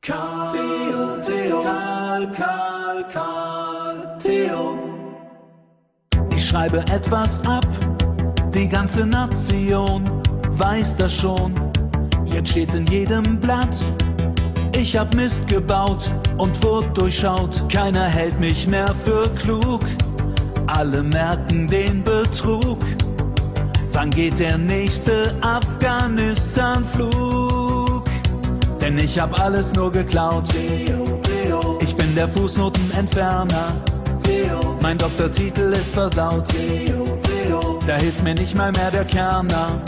Theo, Theo. Ich schreibe etwas ab, die ganze Nation weiß das schon. Jetzt steht's in jedem Blatt, ich hab Mist gebaut und wurde durchschaut. Keiner hält mich mehr für klug, alle merken den Betrug. Wann geht der nächste Afghanistan-Flug? Denn ich hab alles nur geklaut. Ich bin der Fußnotenentferner. Mein Doktortitel ist versaut. Da hilft mir nicht mal mehr der Kärrner.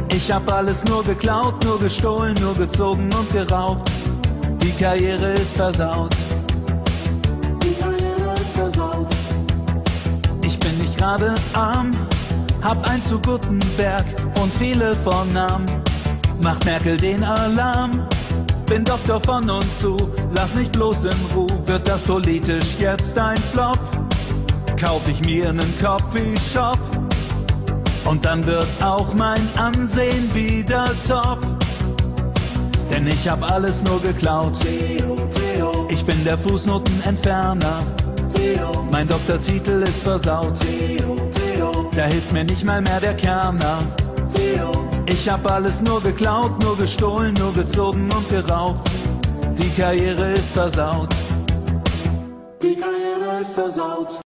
Ich hab alles nur geklaut, nur gestohlen, nur gezogen und geraubt. Die Karriere ist versaut. Ich bin nicht gerade arm, hab ein zu Gutenberg und viele Vornamen. Macht Merkel den Alarm, bin Doktor von und zu, lass mich bloß in Ruhe. Wird das politisch jetzt ein Flop, kauf ich mir nen Coffeeshop und dann wird auch mein Ansehen wieder top. Denn ich hab alles nur geklaut. Ich bin der Fußnotenentferner. Mein Doktortitel ist versaut. Da hilft mir nicht mal mehr der Kärrner. Ich hab alles nur geklaut, nur gestohlen, nur gezogen und geraubt. Die Karriere ist versaut. Die Karriere ist versaut.